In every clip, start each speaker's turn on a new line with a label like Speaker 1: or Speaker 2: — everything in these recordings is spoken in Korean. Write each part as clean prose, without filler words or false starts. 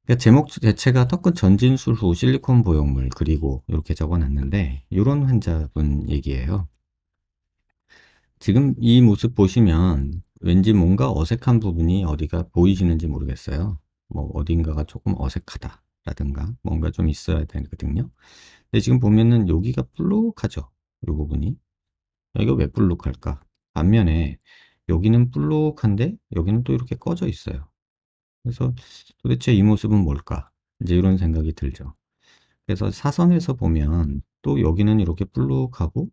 Speaker 1: 그러니까 제목 자체가 턱끝 전진술 후 실리콘 보형물 그리고 이렇게 적어놨는데 이런 환자분 얘기예요. 지금 이 모습 보시면 왠지 뭔가 어색한 부분이 어디가 보이시는지 모르겠어요. 뭐 어딘가가 조금 어색하다라든가 뭔가 좀 있어야 되거든요. 근데 지금 보면은 여기가 볼록하죠. 이 부분이. 여기가 왜 볼록할까? 반면에 여기는 볼록한데 여기는 또 이렇게 꺼져 있어요. 그래서 도대체 이 모습은 뭘까? 이제 이런 생각이 들죠. 그래서 사선에서 보면 또 여기는 이렇게 볼록하고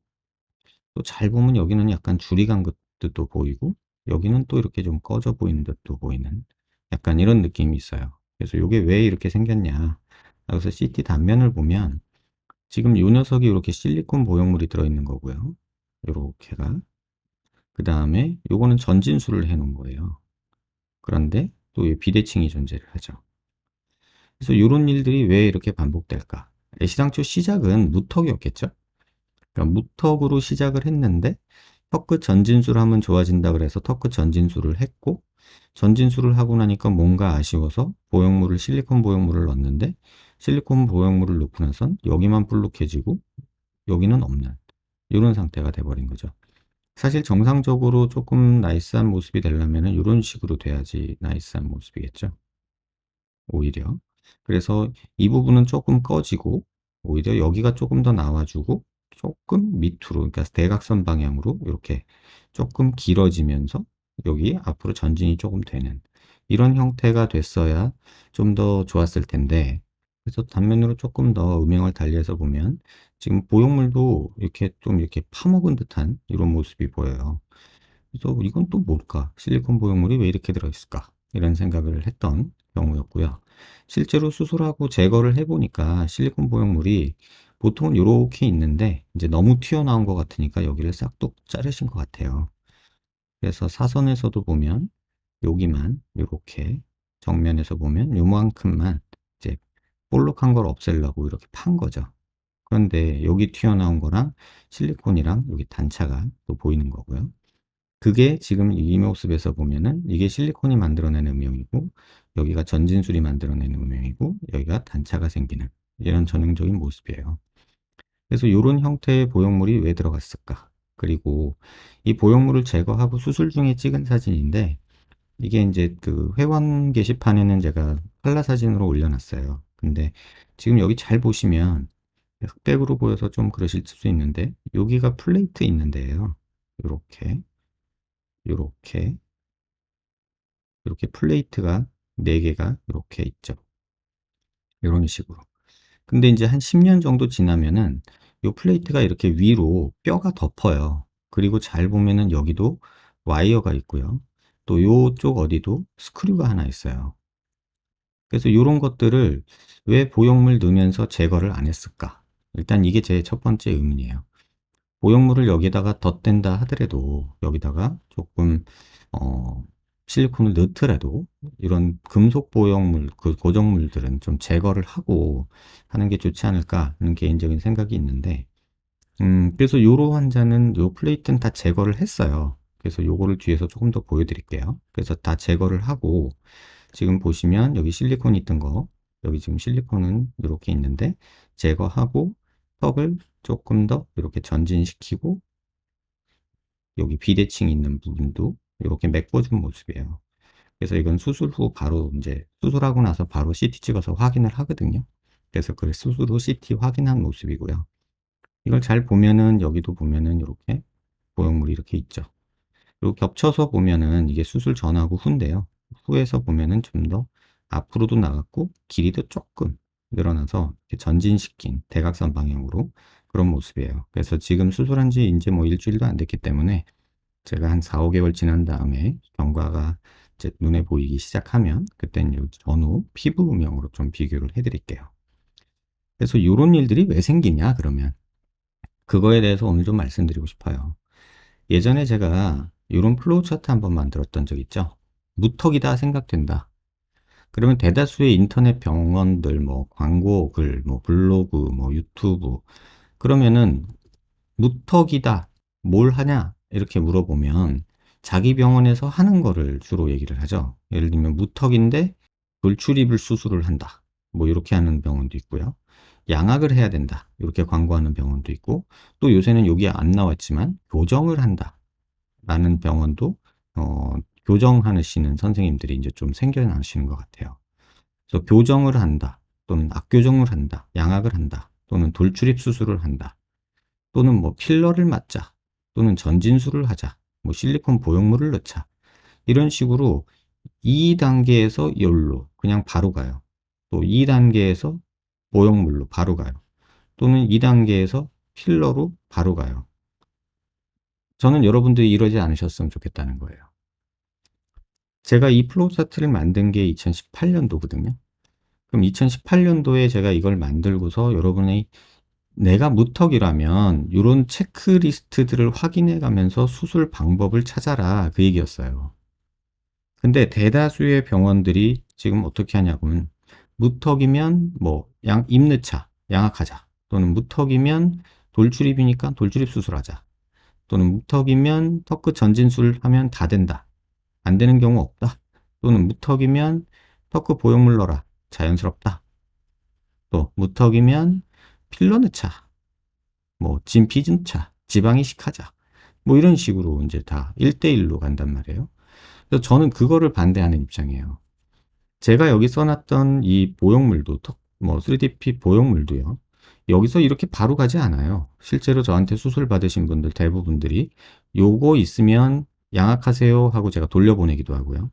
Speaker 1: 또 잘 보면 여기는 약간 줄이 간 것도 보이고 여기는 또 이렇게 좀 꺼져 보이는 듯도 보이는 약간 이런 느낌이 있어요. 그래서 이게 왜 이렇게 생겼냐. 그래서 CT 단면을 보면 지금 이 녀석이 이렇게 실리콘 보형물이 들어있는 거고요. 요렇게가. 그 다음에 요거는 전진수를 해 놓은 거예요. 그런데 또 비대칭이 존재를 하죠. 그래서 이런 일들이 왜 이렇게 반복될까? 애시당초 시작은 무턱이었겠죠? 그러니까 무턱으로 시작을 했는데 턱끝 전진수를 하면 좋아진다 그래서 턱끝 전진수를 했고 전진수를 하고 나니까 뭔가 아쉬워서 보형물을 실리콘 보형물을 넣었는데 실리콘 보형물을 넣고 나선 여기만 볼록해지고 여기는 없는 이런 상태가 돼버린 거죠. 사실 정상적으로 조금 나이스한 모습이 되려면 이런 식으로 돼야지 나이스한 모습이겠죠. 오히려. 그래서 이 부분은 조금 꺼지고 오히려 여기가 조금 더 나와주고 조금 밑으로 그러니까 대각선 방향으로 이렇게 조금 길어지면서 여기 앞으로 전진이 조금 되는 이런 형태가 됐어야 좀 더 좋았을 텐데 그래서 단면으로 조금 더 음영을 달리해서 보면 지금 보형물도 이렇게 좀 이렇게 파먹은 듯한 이런 모습이 보여요. 그래서 이건 또 뭘까? 실리콘 보형물이 왜 이렇게 들어있을까? 이런 생각을 했던 경우였고요. 실제로 수술하고 제거를 해보니까 실리콘 보형물이 보통은 이렇게 있는데 이제 너무 튀어나온 것 같으니까 여기를 싹둑 자르신 것 같아요. 그래서 사선에서도 보면 여기만 이렇게 정면에서 보면 요만큼만 이제 볼록한 걸 없애려고 이렇게 판 거죠. 그런데 여기 튀어나온 거랑 실리콘이랑 여기 단차가 또 보이는 거고요. 그게 지금 이 모습에서 보면은 이게 실리콘이 만들어내는 음영이고 여기가 전진술이 만들어내는 음영이고 여기가 단차가 생기는 이런 전형적인 모습이에요. 그래서 이런 형태의 보형물이 왜 들어갔을까? 그리고 이 보형물을 제거하고 수술 중에 찍은 사진인데 이게 이제 그 회원 게시판에는 제가 칼라 사진으로 올려놨어요. 근데 지금 여기 잘 보시면 흑백으로 보여서 좀 그러실 수 있는데 여기가 플레이트 있는데요. 요렇게 요렇게 이렇게 플레이트가 4개가 이렇게 있죠. 이런 식으로. 근데 이제 한 10년 정도 지나면은 이 플레이트가 이렇게 위로 뼈가 덮어요. 그리고 잘 보면은 여기도 와이어가 있고요. 또 이쪽 어디도 스크류가 하나 있어요. 그래서 이런 것들을 왜 보형물 넣으면서 제거를 안 했을까? 일단 이게 제 첫 번째 의문이에요. 보형물을 여기다가 덧댄다 하더라도 여기다가 조금 어, 실리콘을 넣더라도 이런 금속 보형물, 그 고정물들은 좀 제거를 하고 하는 게 좋지 않을까 하는 개인적인 생각이 있는데 그래서 요로 환자는 요 플레이트는 다 제거를 했어요. 그래서 요거를 뒤에서 조금 더 보여드릴게요. 그래서 다 제거를 하고 지금 보시면 여기 실리콘이 있던 거 여기 지금 실리콘은 이렇게 있는데 제거하고 턱을 조금 더 이렇게 전진시키고 여기 비대칭 있는 부분도 이렇게 메꿔준 모습이에요. 그래서 이건 수술 후 바로 이제 수술하고 나서 바로 CT 찍어서 확인을 하거든요. 그래서 그 수술 후 CT 확인한 모습이고요. 이걸 잘 보면은 여기도 보면은 이렇게 보형물이 이렇게 있죠. 그리고 겹쳐서 보면은 이게 수술 전하고 후인데요. 후에서 보면은 좀 더 앞으로도 나갔고 길이도 조금 늘어나서 이렇게 전진시킨 대각선 방향으로 그런 모습이에요. 그래서 지금 수술한 지 이제 뭐 일주일도 안 됐기 때문에 제가 한 4, 5개월 지난 다음에 경과가 이제 눈에 보이기 시작하면 그때는 요 전후 피부 음영으로 좀 비교를 해드릴게요. 그래서 이런 일들이 왜 생기냐 그러면 그거에 대해서 오늘 좀 말씀드리고 싶어요. 예전에 제가 이런 플로우 차트 한번 만들었던 적 있죠. 무턱이다 생각된다. 그러면 대다수의 인터넷 병원들 뭐 광고 글, 뭐 블로그, 뭐 유튜브 그러면은 무턱이다. 뭘 하냐? 이렇게 물어보면 자기 병원에서 하는 거를 주로 얘기를 하죠. 예를 들면 무턱인데 돌출입을 수술을 한다. 뭐 이렇게 하는 병원도 있고요. 양악을 해야 된다. 이렇게 광고하는 병원도 있고, 또 요새는 여기 안 나왔지만 교정을 한다. 라는 병원도 교정하시는 선생님들이 이제 좀 생겨나시는 것 같아요. 그래서 교정을 한다. 또는 악교정을 한다. 양악을 한다. 또는 돌출입 수술을 한다. 또는 뭐 필러를 맞자. 또는 전진술을 하자. 뭐 실리콘 보형물을 넣자. 이런 식으로 2단계에서 열로 그냥 바로 가요. 또 2단계에서 보형물로 바로 가요. 또는 2단계에서 필러로 바로 가요. 저는 여러분들이 이러지 않으셨으면 좋겠다는 거예요. 제가 이 플로우 차트를 만든 게 2018년도거든요. 그럼 2018년도에 제가 이걸 만들고서 여러분의 내가 무턱이라면 이런 체크리스트들을 확인해 가면서 수술 방법을 찾아라 그 얘기였어요. 근데 대다수의 병원들이 지금 어떻게 하냐고는 무턱이면 뭐 입 넣자 양악하자 또는 무턱이면 돌출입이니까 돌출입 수술하자 또는 무턱이면 턱끝 전진술 하면 다 된다 안 되는 경우 없다 또는 무턱이면 턱끝 보형물 넣어라 자연스럽다 또 무턱이면 필러 넣자 뭐 진피 넣자 지방 이식하자 뭐 이런 식으로 이제 다 1대1로 간단 말이에요. 그래서 저는 그거를 반대하는 입장이에요. 제가 여기 써놨던 이 보형물도 뭐 3DP 보형물도요. 여기서 이렇게 바로 가지 않아요. 실제로 저한테 수술 받으신 분들 대부분들이 요거 있으면 양악하세요 하고 제가 돌려보내기도 하고요.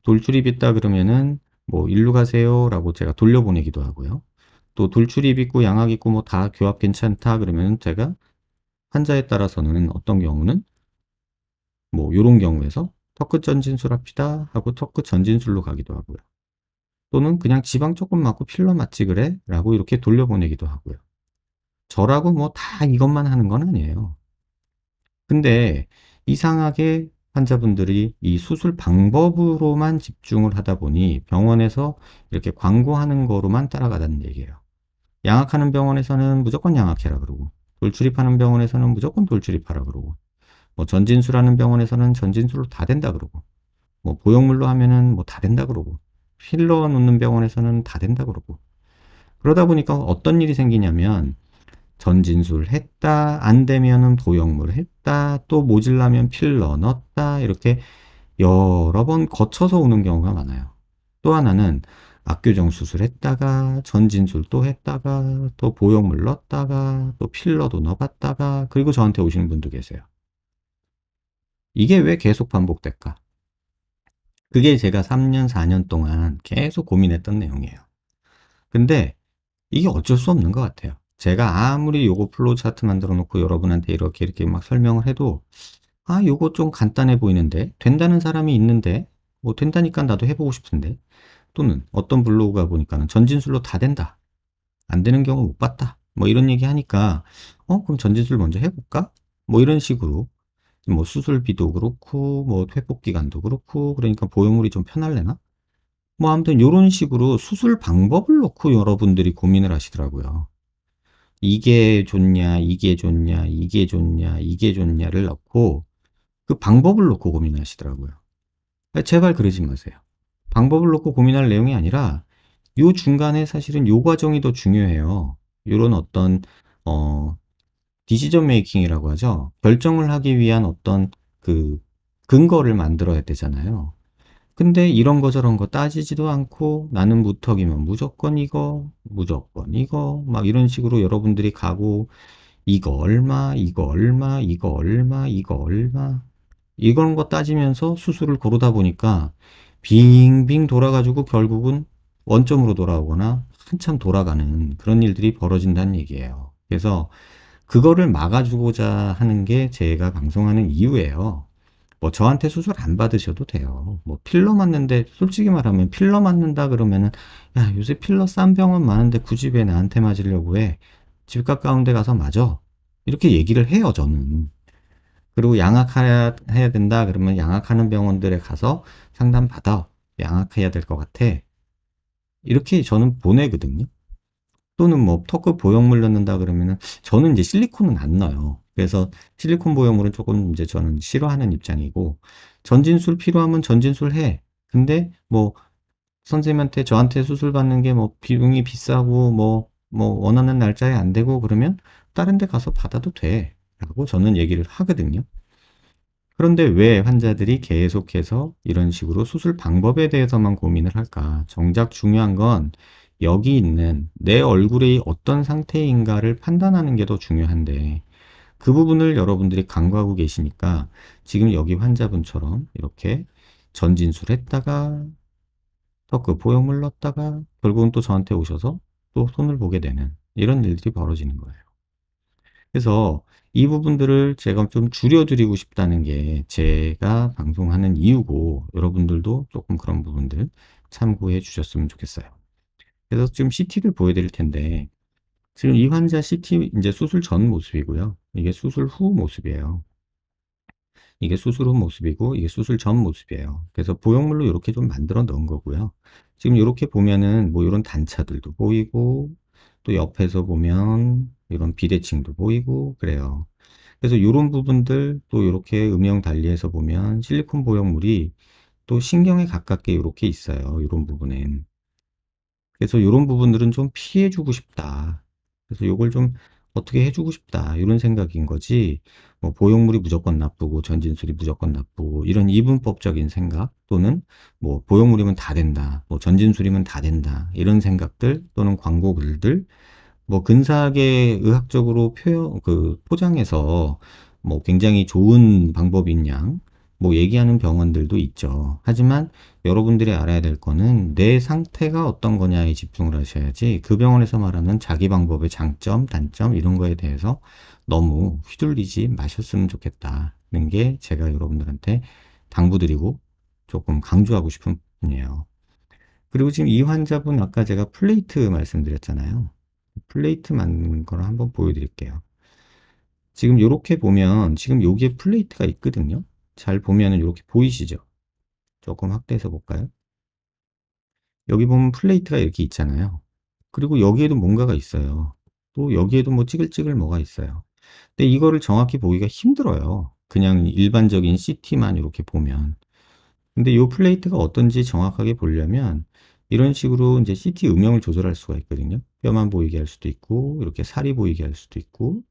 Speaker 1: 돌출입 있다 그러면은 뭐 일로 가세요 라고 제가 돌려보내기도 하고요. 또 돌출입 있고 양악 있고 뭐 다 교합 괜찮다 그러면 제가 환자에 따라서는 어떤 경우는 뭐 요런 경우에서 턱끝 전진술 합시다 하고 턱끝 전진술로 가기도 하고요. 또는 그냥 지방 조금 맞고 필러 맞지 그래? 라고 이렇게 돌려보내기도 하고요. 저라고 뭐 다 이것만 하는 건 아니에요. 근데 이상하게 환자분들이 이 수술 방법으로만 집중을 하다 보니 병원에서 이렇게 광고하는 거로만 따라가다는 얘기예요. 양악하는 병원에서는 무조건 양악해라 그러고 돌출입하는 병원에서는 무조건 돌출입하라 그러고 뭐 전진술하는 병원에서는 전진술로 다 된다 그러고 뭐 보형물로 하면은 뭐 다 된다 그러고 필러 놓는 병원에서는 다 된다 그러고 그러다 보니까 어떤 일이 생기냐면 전진술 했다 안 되면은 보형물 했다 또 모질라면 필러 넣었다 이렇게 여러 번 거쳐서 오는 경우가 많아요. 또 하나는 악교정 수술했다가 전진술 또 했다가 또 보형물 넣었다가 또 필러도 넣어봤다가 그리고 저한테 오시는 분도 계세요. 이게 왜 계속 반복될까? 그게 제가 3년, 4년 동안 계속 고민했던 내용이에요. 근데 이게 어쩔 수 없는 것 같아요. 제가 아무리 요거 플로우 차트 만들어 놓고 여러분한테 이렇게 막 설명을 해도 요거 좀 간단해 보이는데 된다는 사람이 있는데 뭐 된다니까 나도 해보고 싶은데 또는 어떤 블로그가 보니까는 전진술로 다 된다. 안 되는 경우 못 봤다. 뭐 이런 얘기 하니까 그럼 전진술 먼저 해볼까? 뭐 이런 식으로 뭐 수술비도 그렇고 뭐 회복 기간도 그렇고 그러니까 보형물이 좀 편할래나? 뭐 아무튼 요런 식으로 수술 방법을 놓고 여러분들이 고민을 하시더라고요. 이게 좋냐, 이게 좋냐, 이게 좋냐, 이게 좋냐를 넣고 그 방법을 놓고 고민하시더라고요. 제발 그러지 마세요. 방법을 놓고 고민할 내용이 아니라 요 중간에 사실은 요 과정이 더 중요해요. 요런 어떤 어 디시전 메이킹이라고 하죠. 결정을 하기 위한 어떤 그 근거를 만들어야 되잖아요. 근데 이런 거 저런 거 따지지도 않고 나는 무턱이면 무조건 이거 막 이런 식으로 여러분들이 가고 이거 얼마, 이거 얼마, 이거 얼마, 이거 얼마 이런 거 따지면서 수술을 고르다 보니까 빙빙 돌아가지고 결국은 원점으로 돌아오거나 한참 돌아가는 그런 일들이 벌어진다는 얘기예요. 그래서 그거를 막아주고자 하는 게 제가 방송하는 이유예요. 뭐 저한테 수술 안 받으셔도 돼요. 뭐 필러 맞는데 솔직히 말하면 필러 맞는다 그러면은 야 요새 필러 싼 병원 많은데 굳이 왜 나한테 맞으려고 해? 집 가까운 데 가서 맞어. 이렇게 얘기를 해요 저는. 그리고 양악해야 된다 그러면 양악하는 병원들에 가서 상담 받아. 양악해야 될 것 같아. 이렇게 저는 보내거든요. 또는 뭐 턱끝 보형물 넣는다 그러면은 저는 이제 실리콘은 안 넣어요. 그래서 실리콘 보형물은 조금 이제 저는 싫어하는 입장이고 전진술 필요하면 전진술 해. 근데 뭐 선생님한테 저한테 수술 받는 게 뭐 비용이 비싸고 뭐 원하는 날짜에 안 되고 그러면 다른 데 가서 받아도 돼. 라고 저는 얘기를 하거든요. 그런데 왜 환자들이 계속해서 이런 식으로 수술 방법에 대해서만 고민을 할까? 정작 중요한 건 여기 있는 내 얼굴이 어떤 상태인가를 판단하는 게 더 중요한데 그 부분을 여러분들이 간과하고 계시니까 지금 여기 환자분처럼 이렇게 전진술 했다가 턱그 보형물 넣었다가 결국은 또 저한테 오셔서 또 손을 보게 되는 이런 일들이 벌어지는 거예요. 그래서 이 부분들을 제가 좀 줄여드리고 싶다는 게 제가 방송하는 이유고 여러분들도 조금 그런 부분들 참고해 주셨으면 좋겠어요. 그래서 지금 CT를 보여드릴 텐데 지금 이 환자 CT 이제 수술 전 모습이고요. 이게 수술 후 모습이에요. 이게 수술 후 모습이고 이게 수술 전 모습이에요. 그래서 보형물로 이렇게 좀 만들어 넣은 거고요. 지금 이렇게 보면은 뭐 이런 단차들도 보이고 또 옆에서 보면 이런 비대칭도 보이고 그래요. 그래서 이런 부분들 또 이렇게 음영 달리해서 보면 실리콘 보형물이 또 신경에 가깝게 이렇게 있어요. 이런 부분엔. 그래서 이런 부분들은 좀 피해주고 싶다. 그래서 요걸 좀 어떻게 해주고 싶다. 이런 생각인 거지. 뭐 보형물이 무조건 나쁘고 전진술이 무조건 나쁘고 이런 이분법적인 생각 또는 뭐 보형물이면 다 된다. 뭐 전진술이면 다 된다. 이런 생각들 또는 광고 글들 뭐 근사하게 의학적으로 포장해서 뭐 굉장히 좋은 방법인 양, 뭐 얘기하는 병원들도 있죠. 하지만 여러분들이 알아야 될 거는 내 상태가 어떤 거냐에 집중을 하셔야지 그 병원에서 말하는 자기 방법의 장점, 단점 이런 거에 대해서 너무 휘둘리지 마셨으면 좋겠다는 게 제가 여러분들한테 당부드리고 조금 강조하고 싶은 부분이에요. 그리고 지금 이 환자분 아까 제가 플레이트 말씀드렸잖아요. 플레이트 만든 걸 한번 보여드릴게요. 지금 이렇게 보면 지금 여기에 플레이트가 있거든요. 잘 보면은 이렇게 보이시죠? 조금 확대해서 볼까요? 여기 보면 플레이트가 이렇게 있잖아요. 그리고 여기에도 뭔가가 있어요. 또 여기에도 뭐 찌글찌글 뭐가 있어요. 근데 이거를 정확히 보기가 힘들어요. 그냥 일반적인 CT만 이렇게 보면. 근데 이 플레이트가 어떤지 정확하게 보려면 이런 식으로 이제 CT 음영을 조절할 수가 있거든요. 뼈만 보이게 할 수도 있고, 이렇게 살이 보이게 할 수도 있고,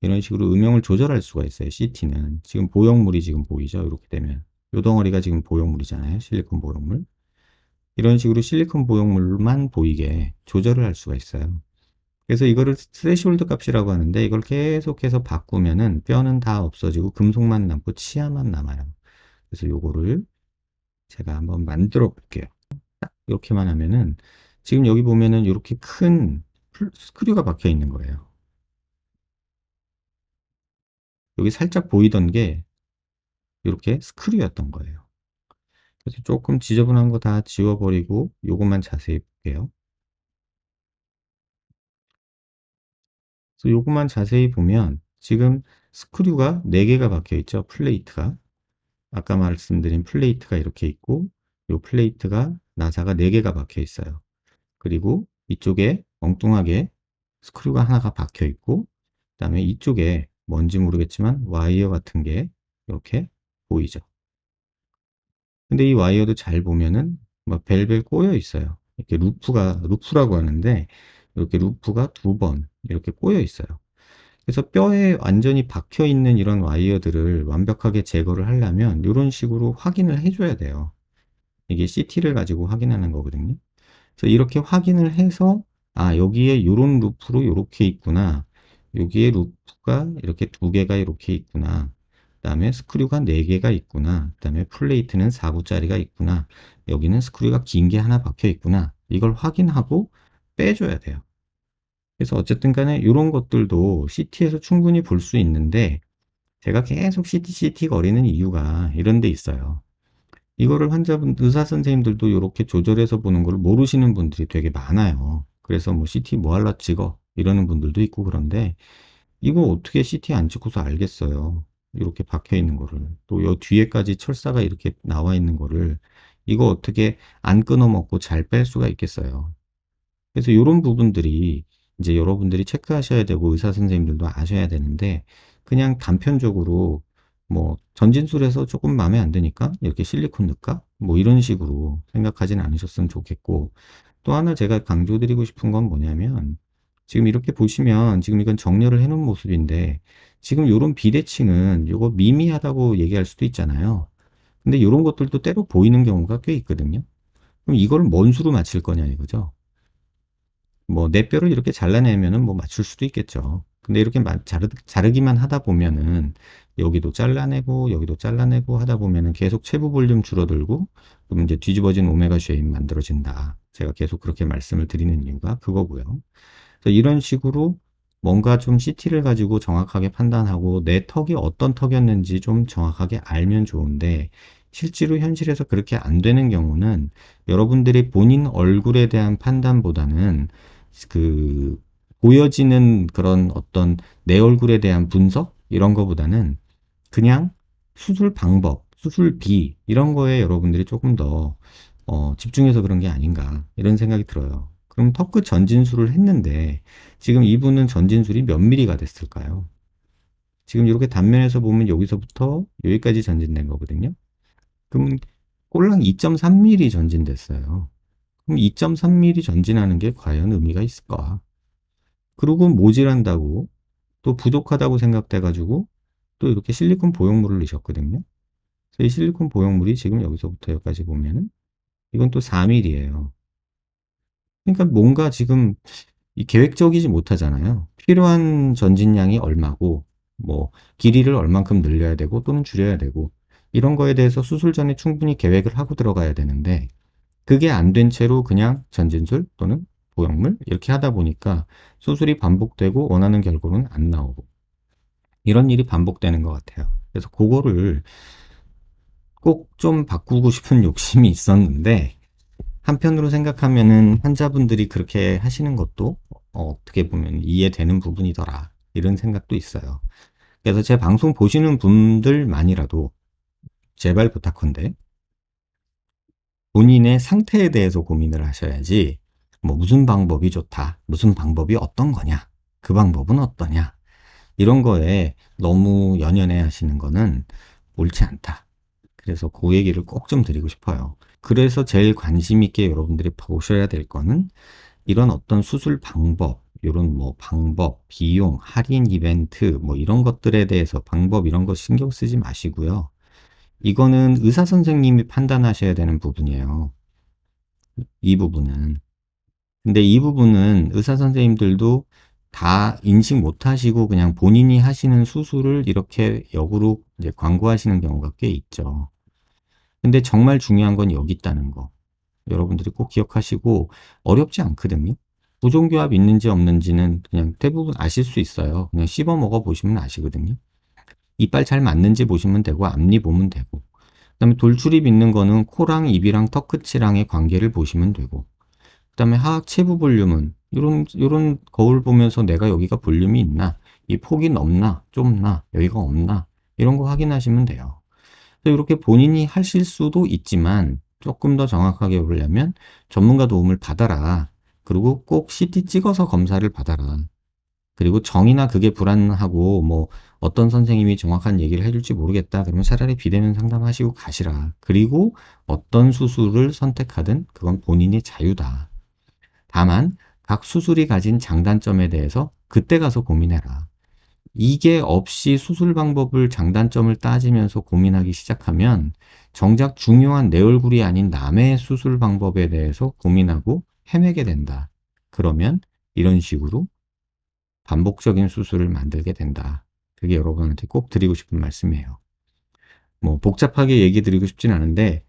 Speaker 1: 이런 식으로 음영을 조절할 수가 있어요. CT는. 지금 보형물이 지금 보이죠? 이렇게 되면. 요 덩어리가 지금 보형물이잖아요. 실리콘 보형물. 이런 식으로 실리콘 보형물만 보이게 조절을 할 수가 있어요. 그래서 이거를 스레시홀드 값이라고 하는데 이걸 계속해서 바꾸면은 뼈는 다 없어지고 금속만 남고 치아만 남아요. 그래서 요거를 제가 한번 만들어 볼게요. 이렇게만 하면은 지금 여기 보면은 이렇게 큰 스크류가 박혀 있는 거예요. 여기 살짝 보이던 게 이렇게 스크류였던 거예요. 그래서 조금 지저분한 거 다 지워버리고 요것만 자세히 볼게요. 그래서 요것만 자세히 보면 지금 스크류가 4개가 박혀 있죠. 플레이트가. 아까 말씀드린 플레이트가 이렇게 있고 요 플레이트가 나사가 4개가 박혀 있어요. 그리고 이쪽에 엉뚱하게 스크류가 하나가 박혀 있고 그 다음에 이쪽에 뭔지 모르겠지만 와이어 같은 게 이렇게 보이죠. 근데 이 와이어도 잘 보면은 막 벨벨 꼬여 있어요. 이렇게 루프라고 하는데 이렇게 루프가 2번 이렇게 꼬여 있어요. 그래서 뼈에 완전히 박혀 있는 이런 와이어들을 완벽하게 제거를 하려면 이런 식으로 확인을 해줘야 돼요. 이게 CT를 가지고 확인하는 거거든요. 그래서 이렇게 확인을 해서 아 여기에 요런 루프로 요렇게 있구나. 여기에 루프가 이렇게 2개가 이렇게 있구나. 그 다음에 스크류가 4개가 있구나. 그 다음에 플레이트는 4구짜리가 있구나. 여기는 스크류가 긴 게 하나 박혀 있구나. 이걸 확인하고 빼줘야 돼요. 그래서 어쨌든 간에 이런 것들도 CT에서 충분히 볼 수 있는데 제가 계속 CT 거리는 이유가 이런 데 있어요. 이거를 의사 선생님들도 이렇게 조절해서 보는 걸 모르시는 분들이 되게 많아요. 그래서 뭐 CT 뭐 할라 찍어? 이러는 분들도 있고 그런데 이거 어떻게 CT 안 찍고서 알겠어요. 이렇게 박혀 있는 거를. 또 요 뒤에까지 철사가 이렇게 나와 있는 거를 이거 어떻게 안 끊어 먹고 잘 뺄 수가 있겠어요. 그래서 이런 부분들이 이제 여러분들이 체크하셔야 되고 의사 선생님들도 아셔야 되는데 그냥 단편적으로 뭐 전진술에서 조금 마음에 안 드니까 이렇게 실리콘 넣을까? 뭐 이런 식으로 생각하진 않으셨으면 좋겠고, 또 하나 제가 강조드리고 싶은 건 뭐냐면, 지금 이렇게 보시면 지금 이건 정렬을 해 놓은 모습인데, 지금 요런 비대칭은 요거 미미하다고 얘기할 수도 있잖아요. 근데 요런 것들도 때로 보이는 경우가 꽤 있거든요. 그럼 이걸 뭔 수로 맞힐 거냐 이거죠. 뭐 내 뼈를 이렇게 잘라내면은 뭐 맞출 수도 있겠죠. 근데 이렇게 자르기만 하다 보면은 여기도 잘라내고 여기도 잘라내고 하다 보면은 계속 체부 볼륨 줄어들고, 그럼 이제 뒤집어진 오메가 쉐입 만들어진다. 제가 계속 그렇게 말씀을 드리는 이유가 그거고요. 그래서 이런 식으로 뭔가 좀 CT를 가지고 정확하게 판단하고 내 턱이 어떤 턱이었는지 좀 정확하게 알면 좋은데, 실제로 현실에서 그렇게 안 되는 경우는 여러분들이 본인 얼굴에 대한 판단보다는 그 보여지는 그런 어떤 내 얼굴에 대한 분석 이런 거보다는 그냥 수술 방법, 수술비 이런 거에 여러분들이 조금 더 집중해서 그런 게 아닌가 이런 생각이 들어요. 그럼 턱끝 전진술을 했는데 지금 이분은 전진술이 몇 미리가 됐을까요? 지금 이렇게 단면에서 보면 여기서부터 여기까지 전진된 거거든요. 그럼 꼴랑 2.3mm 전진됐어요. 그럼 2.3mm 전진하는 게 과연 의미가 있을까? 그리고 모질한다고 또 부족하다고 생각돼가지고 또 이렇게 실리콘 보형물을 넣으셨거든요. 그래서 이 실리콘 보형물이 지금 여기서부터 여기까지 보면은 이건 또 4mm예요. 그러니까 뭔가 지금 이 계획적이지 못하잖아요. 필요한 전진량이 얼마고, 뭐 길이를 얼만큼 늘려야 되고 또는 줄여야 되고, 이런 거에 대해서 수술 전에 충분히 계획을 하고 들어가야 되는데, 그게 안 된 채로 그냥 전진술 또는 보형물 이렇게 하다 보니까 수술이 반복되고 원하는 결과는 안 나오고, 이런 일이 반복되는 것 같아요. 그래서 그거를 꼭 좀 바꾸고 싶은 욕심이 있었는데, 한편으로 생각하면은 환자분들이 그렇게 하시는 것도 어떻게 보면 이해되는 부분이더라. 이런 생각도 있어요. 그래서 제 방송 보시는 분들만이라도 제발 부탁한데 본인의 상태에 대해서 고민을 하셔야지, 뭐 무슨 방법이 좋다, 무슨 방법이 어떤 거냐, 그 방법은 어떠냐, 이런 거에 너무 연연해 하시는 거는 옳지 않다. 그래서 그 얘기를 꼭 좀 드리고 싶어요. 그래서 제일 관심 있게 여러분들이 보셔야 될 거는 이런 어떤 수술 방법, 이런 뭐 방법, 비용, 할인 이벤트, 뭐 이런 것들에 대해서 방법 이런 거 신경 쓰지 마시고요. 이거는 의사 선생님이 판단하셔야 되는 부분이에요. 이 부분은. 근데 이 부분은 의사 선생님들도 다 인식 못 하시고 그냥 본인이 하시는 수술을 이렇게 역으로 이제 광고하시는 경우가 꽤 있죠. 근데 정말 중요한 건 여기 있다는 거. 여러분들이 꼭 기억하시고, 어렵지 않거든요. 부종교합 있는지 없는지는 그냥 대부분 아실 수 있어요. 그냥 씹어 먹어 보시면 아시거든요. 이빨 잘 맞는지 보시면 되고 앞니 보면 되고, 그다음에 돌출입 있는 거는 코랑 입이랑 턱 끝이랑의 관계를 보시면 되고, 그다음에 하악 체부 볼륨은 요런 거울 보면서 내가 여기가 볼륨이 있나, 이 폭이 넓나 좁나 여기가 없나, 이런 거 확인하시면 돼요. 이렇게 본인이 하실 수도 있지만 조금 더 정확하게 보려면 전문가 도움을 받아라. 그리고 꼭 CT 찍어서 검사를 받아라. 그리고 정이나 그게 불안하고 뭐 어떤 선생님이 정확한 얘기를 해줄지 모르겠다. 그러면 차라리 비대면 상담하시고 가시라. 그리고 어떤 수술을 선택하든 그건 본인의 자유다. 다만 각 수술이 가진 장단점에 대해서 그때 가서 고민해라. 이게 없이 수술 방법을 장단점을 따지면서 고민하기 시작하면 정작 중요한 내 얼굴이 아닌 남의 수술 방법에 대해서 고민하고 헤매게 된다. 그러면 이런 식으로 반복적인 수술을 만들게 된다. 그게 여러분한테 꼭 드리고 싶은 말씀이에요. 뭐 복잡하게 얘기 드리고 싶진 않은데,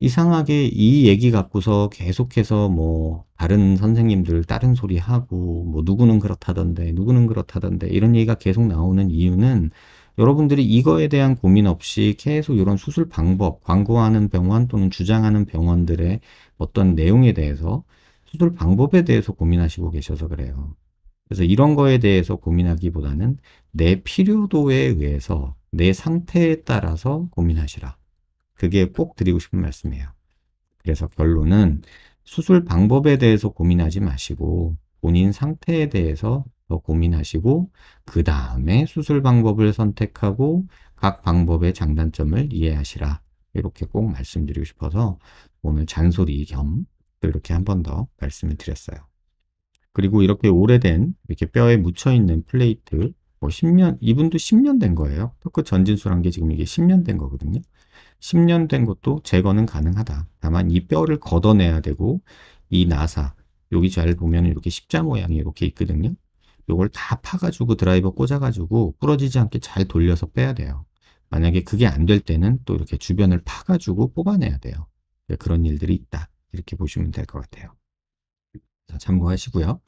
Speaker 1: 이상하게 이 얘기 갖고서 계속해서 뭐 다른 선생님들 다른 소리 하고 뭐 누구는 그렇다던데 누구는 그렇다던데 이런 얘기가 계속 나오는 이유는, 여러분들이 이거에 대한 고민 없이 계속 이런 수술 방법, 광고하는 병원 또는 주장하는 병원들의 어떤 내용에 대해서, 수술 방법에 대해서 고민하시고 계셔서 그래요. 그래서 이런 거에 대해서 고민하기보다는 내 필요도에 의해서 내 상태에 따라서 고민하시라. 그게 꼭 드리고 싶은 말씀이에요. 그래서 결론은 수술 방법에 대해서 고민하지 마시고 본인 상태에 대해서 더 고민하시고, 그 다음에 수술 방법을 선택하고 각 방법의 장단점을 이해하시라. 이렇게 꼭 말씀드리고 싶어서 오늘 잔소리 겸 또 이렇게 한 번 더 말씀을 드렸어요. 그리고 이렇게 오래된 이렇게 뼈에 묻혀 있는 플레이트 뭐 10년, 이분도 10년 된 거예요. 토크 전진수란 게 지금 이게 10년 된 거거든요. 10년 된 것도 제거는 가능하다. 다만 이 뼈를 걷어내야 되고 이 나사 여기 잘 보면 이렇게 십자 모양이 이렇게 있거든요. 요걸 다 파가지고 드라이버 꽂아가지고 부러지지 않게 잘 돌려서 빼야 돼요. 만약에 그게 안 될 때는 또 이렇게 주변을 파가지고 뽑아내야 돼요. 그런 일들이 있다. 이렇게 보시면 될 것 같아요. 자, 참고하시고요.